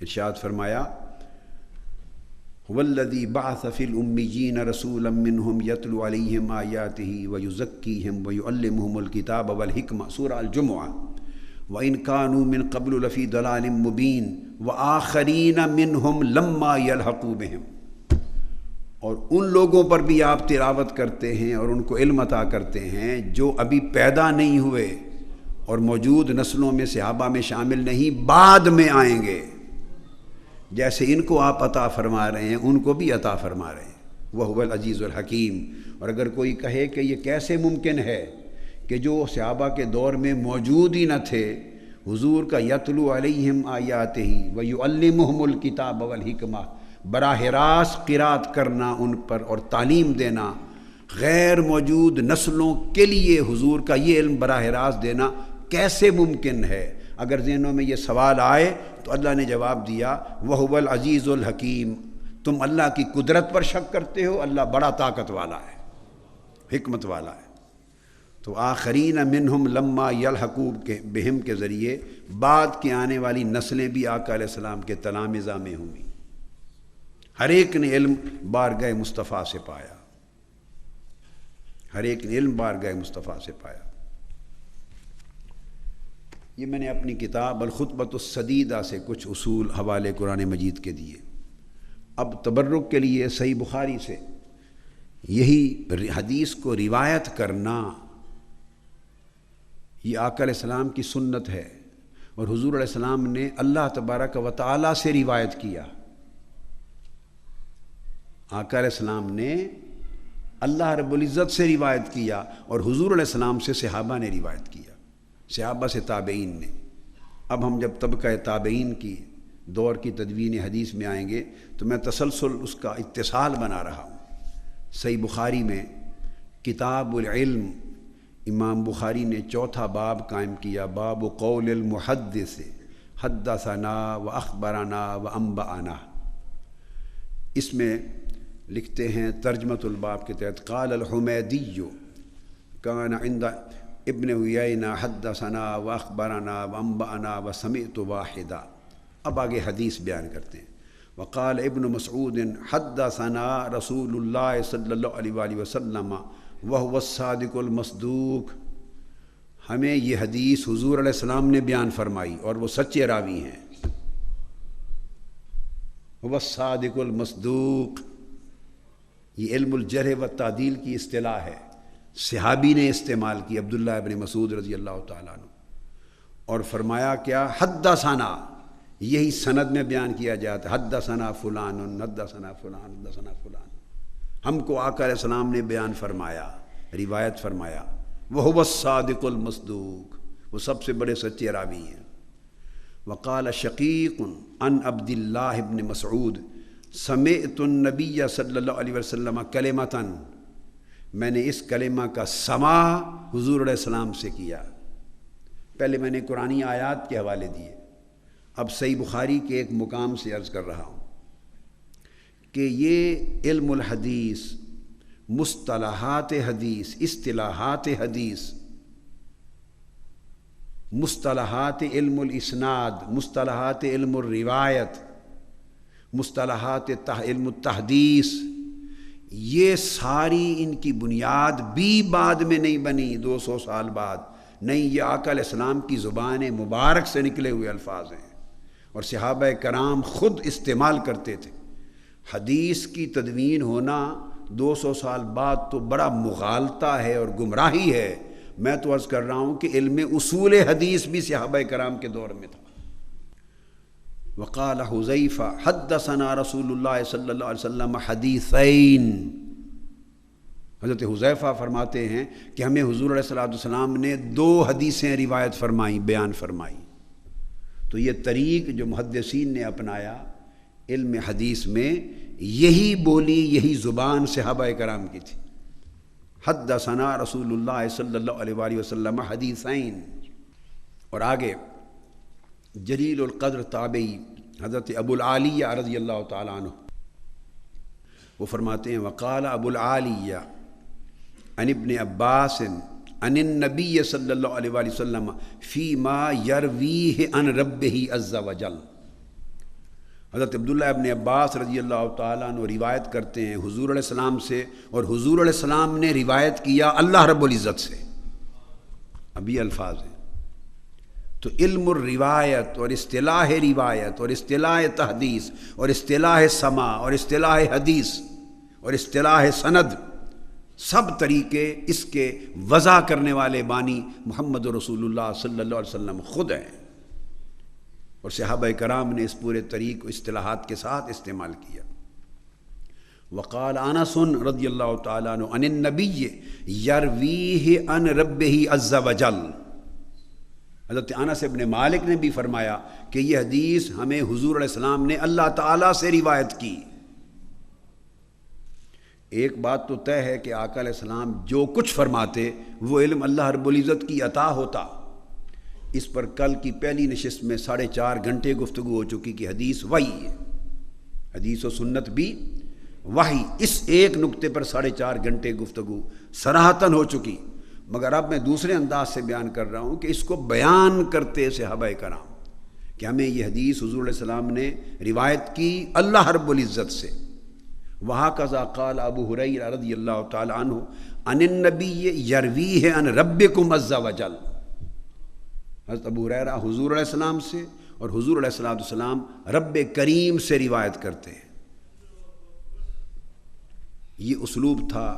ارشاد فرمایا والذی بعث فی الامیین رسولا منہم یتلو علیہم آیاتہ ویزکیہم ویعلمہم الکتاب والحکمہ، سورہ الجمعہ، وَإِن كَانُوا مِن قَبْلُ لَفِي ضَلَالٍ مُبِينٍ وَآخَرِينَ مِنْهُمْ لَمَّا يَلْحَقُوا بِهِمْ، اور ان لوگوں پر بھی آپ تلاوت کرتے ہیں اور ان کو علم عطا کرتے ہیں جو ابھی پیدا نہیں ہوئے اور موجود نسلوں میں صحابہ میں شامل نہیں، بعد میں آئیں گے، جیسے ان کو آپ عطا فرما رہے ہیں ان کو بھی عطا فرما رہے ہیں، وَهُوَ الْعَزِيزُ الْحَكِيمُ۔ اور اگر کوئی کہے کہ یہ کیسے ممکن ہے کہ جو صحابہ کے دور میں موجود ہی نہ تھے، حضور کا یتلو علیہم آیاتہ ویعلمہم الکتاب والحکمہ، براہ راست قرات کرنا ان پر اور تعلیم دینا، غیر موجود نسلوں کے لیے حضور کا یہ علم براہ راست دینا کیسے ممکن ہے؟ اگر ذہنوں میں یہ سوال آئے تو اللہ نے جواب دیا وَهُوَ الْعَزِيزُ الْحَكِيمُ، تم اللہ کی قدرت پر شک کرتے ہو، اللہ بڑا طاقت والا ہے، حکمت والا ہے۔ تو آخرین منہم لما یلحقوا بہم کے ذریعے بعد کے آنے والی نسلیں بھی آقا علیہ السلام کے تلامذہ میں ہوں گی، ہر ایک نے علم بارگاہ مصطفیٰ سے پایا، ہر ایک نے علم بارگاہ مصطفیٰ سے پایا۔ یہ میں نے اپنی کتاب الخطبۃ السدیدہ سے کچھ اصول حوالے قرآن مجید کے دیے۔ اب تبرک کے لیے صحیح بخاری سے یہی حدیث کو روایت کرنا یہ آقا علیہ السلام کی سنت ہے، اور حضور علیہ السلام نے اللہ تبارک و تعالیٰ سے روایت کیا۔ آقا علیہ السلام نے اللہ رب العزت سے روایت کیا اور حضور علیہ السلام سے صحابہ نے روایت کیا، صحابہ سے تابعین نے۔ اب ہم جب طبقہ تابعین کی دور کی تدوین حدیث میں آئیں گے تو میں تسلسل اس کا اتصال بنا رہا ہوں۔ صحیح بخاری میں کتاب العلم امام بخاری نے چوتھا باب قائم کیا، باب قول المحدث حدثنا و اخبرنا و انبأنا۔ اس میں لکھتے ہیں ترجمۃ الباب کے تحت قال الحمیدی کان عند ابن عیینہ حدثنا و اخبرنا و انبأنا و سمعت واحدا۔ اب آگے حدیث بیان کرتے ہیں۔ وقال ابن مسعود حدثنا رسول اللہ صلی اللہ علیہ وآلہ وسلم وهو الصادق المصدوق، ہمیں یہ حدیث حضور علیہ السلام نے بیان فرمائی اور وہ سچے راوی ہیں۔ هو الصادق المصدوق، یہ علم الجرح و تعدیل کی اصطلاح ہے، صحابی نے استعمال کی، عبداللہ ابن مسعود رضی اللہ تعالیٰ عنہ، اور فرمایا کیا حدثنا، یہی سند میں بیان کیا جاتا ہے، حدثنا فلان حدثنا فلان حدثنا فلان، ہم کو آقا علیہ السلام نے بیان فرمایا، روایت فرمایا، وَهُوَ الصَّادِقُ الْمَصْدُوقُ، وہ سب سے بڑے سچے راوی ہیں۔ وقال شقیق عن عبد اللہ بن مسعود سمعت النبی صلی اللہ علیہ وسلم کلمۃً، میں نے اس کلمہ کا سماع حضور علیہ السلام سے کیا۔ پہلے میں نے قرآنی آیات کے حوالے دیے، اب صحیح بخاری کے ایک مقام سے عرض کر رہا ہوں کہ یہ علم الحدیث، مصطلحات حدیث، اصطلاحات حدیث، مصطلحات علم الاسناد، مصطلحات علم الروایت، مصطلحات علم التحدیث، یہ ساری ان کی بنیاد بھی بعد میں نہیں بنی، 200 سال بعد نہیں، یہ آقا علیہ السلام کی زبان مبارک سے نکلے ہوئے الفاظ ہیں اور صحابہ کرام خود استعمال کرتے تھے۔ حدیث کی تدوین ہونا 200 سال بعد تو بڑا مغالطہ ہے اور گمراہی ہے۔ میں تو عرض کر رہا ہوں کہ علم اصول حدیث بھی صحابہ کرام کے دور میں تھا۔ وقال حذیفہ حدثنا رسول اللہ صلی اللہ علیہ وسلم حدیثین، حضرت حذیفہ فرماتے ہیں کہ ہمیں حضور علیہ السلام نے 2 حدیثیں روایت فرمائیں، بیان فرمائیں۔ تو یہ طریق جو محدثین نے اپنایا علم حدیث میں، یہی بولی، یہی زبان صحابہ کرام کی تھی۔ حدثنا رسول اللہ صلی اللہ علیہ وآلہ وسلم حدیثین۔ اور آگے جلیل القدر تابعی حضرت ابو العالیہ رضی اللہ تعالیٰ عنہ، وہ فرماتے ہیں وقال ابو العالیہ عن ابن عباس عن النبی صلی اللہ علیہ وآلہ وسلم فیما یرویہ عن ربہ عز وجل، حضرت عبداللہ ابن عباس رضی اللہ تعالیٰ عنہ روایت کرتے ہیں حضور علیہ السلام سے، اور حضور علیہ السلام نے روایت کیا اللہ رب العزت سے. اب یہ الفاظ ہیں. تو علم الروایت اور اصطلاح روایت اور اصطلاح تحدیث اور اصطلاح سماع اور اصطلاح حدیث اور اصطلاح سند، سب طریقے اس کے وضع کرنے والے بانی محمد رسول اللہ صلی اللہ علیہ وسلم خود ہیں، اور صحابہ کرام نے اس پورے طریق اصطلاحات کے ساتھ استعمال کیا. وقال انس رضی اللہ تعالیٰ عنہ عن النبی یرویہ عن ربہ عز وجل، حضرت انس ابن مالک نے بھی فرمایا کہ یہ حدیث ہمیں حضور علیہ السلام نے اللہ تعالیٰ سے روایت کی. ایک بات تو طے ہے کہ آقا علیہ السلام جو کچھ فرماتے وہ علم اللہ رب العزت کی عطا ہوتا. اس پر کل کی پہلی نشست میں 4.5 گھنٹے گفتگو ہو چکی کہ حدیث وحی ہے، حدیث و سنت بھی وحی. اس ایک نقطے پر 4.5 گھنٹے گفتگو صراحتاً ہو چکی، مگر اب میں دوسرے انداز سے بیان کر رہا ہوں کہ اس کو بیان کرتے صحابہ کرام کہ ہمیں یہ حدیث حضور علیہ السلام نے روایت کی اللہ رب العزت سے. وہکذا قال ابو ہریرہ رضی اللہ تعالی عنہ عن النبی یرویہ عن ربکم عز وجل، حضرت ابو ہریرہ حضور علیہ السلام سے اور حضور علیہ السلام رب کریم سے روایت کرتے ہیں. یہ اسلوب تھا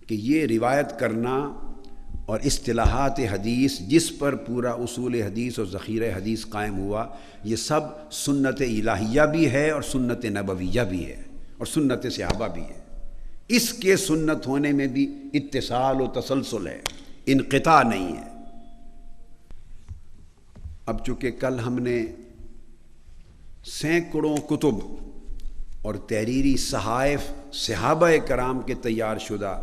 کہ یہ روایت کرنا اور اصطلاحات حدیث جس پر پورا اصول حدیث اور ذخیرہ حدیث قائم ہوا، یہ سب سنت الہیہ بھی ہے اور سنت نبویہ بھی ہے اور سنت صحابہ بھی ہے. اس کے سنت ہونے میں بھی اتصال و تسلسل ہے، انقطاع نہیں ہے. اب چونکہ کل ہم نے سینکڑوں کتب اور تحریری صحائف صحابہ کرام کے تیار شدہ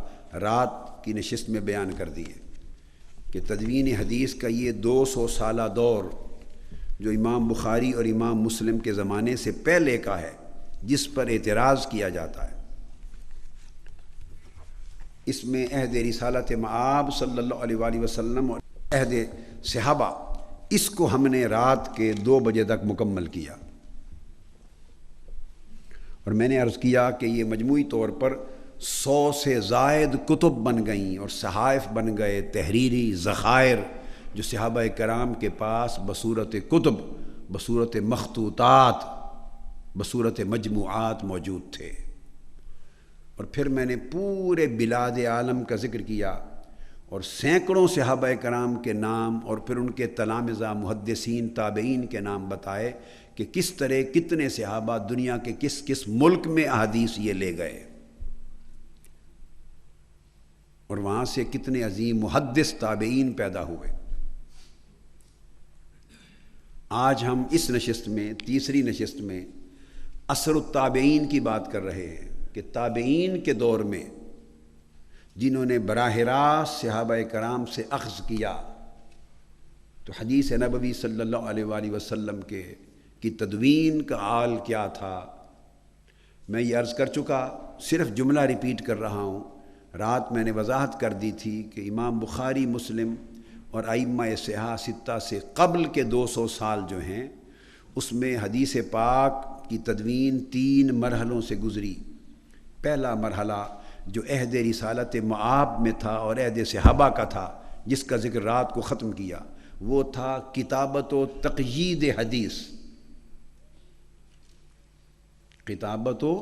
رات کی نشست میں بیان کر دیے کہ تدوین حدیث کا یہ 200 سالہ دور جو امام بخاری اور امام مسلم کے زمانے سے پہلے کا ہے، جس پر اعتراض کیا جاتا ہے، اس میں عہد رسالت مآب صلی اللہ علیہ وآلہ وسلم اور عہد صحابہ، اس کو ہم نے رات کے 2 بجے تک مکمل کیا. اور میں نے عرض کیا کہ یہ مجموعی طور پر 100 سے زائد کتب بن گئیں اور صحائف بن گئے، تحریری ذخائر جو صحابہ کرام کے پاس بصورت کتب، بصورت مخطوطات، بصورت مجموعات موجود تھے. اور پھر میں نے پورے بلاد عالم کا ذکر کیا اور سینکڑوں صحابہ کرام کے نام اور پھر ان کے تلامذہ محدثین تابعین کے نام بتائے کہ کس طرح کتنے صحابہ دنیا کے کس کس ملک میں احادیث یہ لے گئے اور وہاں سے کتنے عظیم محدث تابعین پیدا ہوئے. آج ہم اس نشست میں، تیسری نشست میں، عصر التابعین کی بات کر رہے ہیں کہ تابعین کے دور میں جنہوں نے براہ راست صحابہ کرام سے اخذ کیا تو حدیث نبوی صلی اللہ علیہ وآلہ وسلم کی تدوین کا حال کیا تھا. میں یہ عرض کر چکا، صرف جملہ ریپیٹ کر رہا ہوں. رات میں نے وضاحت کر دی تھی کہ امام بخاری، مسلم اور ائمہ صحاح ستہ سے قبل کے 200 سال جو ہیں اس میں حدیث پاک کی تدوین 3 مرحلوں سے گزری. پہلا مرحلہ جو عہد رسالت مآب میں تھا اور عہد صحابہ کا تھا، جس کا ذکر رات کو ختم کیا، وہ تھا کتابت و تقیید حدیث. کتابت و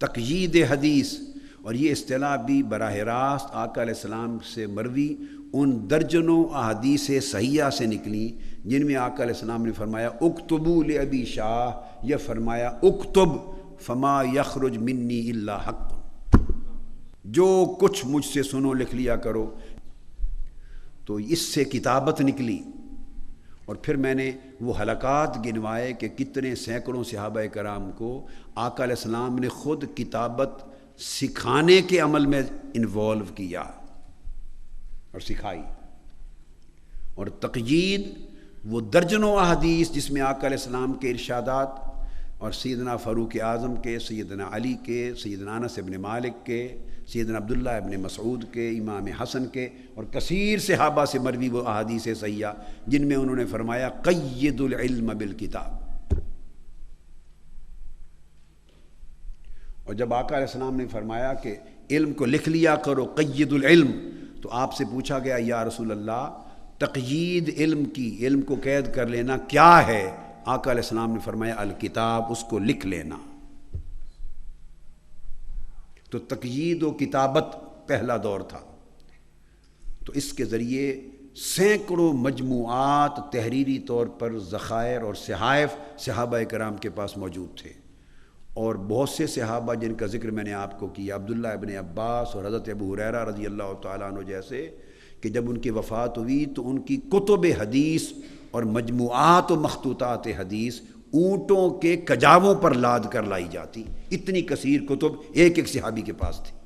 تقیید حدیث، اور یہ اصطلاح بھی براہ راست آقا علیہ السلام سے مروی ان درجنوں احادیث صحیحہ سے نکلیں جن میں آقا علیہ السلام نے فرمایا اکتبوا لابی شاہ، یا فرمایا اکتب فما یخرج منی الا حق، جو کچھ مجھ سے سنو لکھ لیا کرو. تو اس سے کتابت نکلی. اور پھر میں نے وہ حلقات گنوائے کہ کتنے سینکڑوں صحابہ کرام کو آقا علیہ السلام نے خود کتابت سکھانے کے عمل میں انوالو کیا اور سکھائی. اور تقیید وہ درجنوں احادیث جس میں آقا علیہ السلام کے ارشادات اور سیدنا فاروق اعظم کے، سیدنا علی کے، سیدنا انس ابن مالک کے، سیدنا عبداللہ ابن مسعود کے، امام حسن کے اور کثیر صحابہ سے مروی وہ احادیث صحیحہ جن میں انہوں نے فرمایا قید العلم بالکتاب، اور جب آقا علیہ السلام نے فرمایا کہ علم کو لکھ لیا کرو، قید العلم، تو آپ سے پوچھا گیا یا رسول اللہ تقیید علم کی، علم کو قید کر لینا کیا ہے؟ آقا علیہ السلام نے فرمایا الکتاب، اس کو لکھ لینا۔ تو تقیید و کتابت پہلا دور تھا، تو اس کے ذریعے سینکڑوں مجموعات تحریری طور پر ذخائر اور صحائف صحابہ کرام کے پاس موجود تھے، اور بہت سے صحابہ جن کا ذکر میں نے آپ کو کیا، عبداللہ ابن عباس اور حضرت ابو ہریرہ رضی اللہ تعالیٰ عنہ جیسے، کہ جب ان کی وفات ہوئی تو ان کی کتب حدیث اور مجموعات و مخطوطات حدیث اونٹوں کے کجاووں پر لاد کر لائی جاتی، اتنی کثیر کتب ایک ایک صحابی کے پاس تھی۔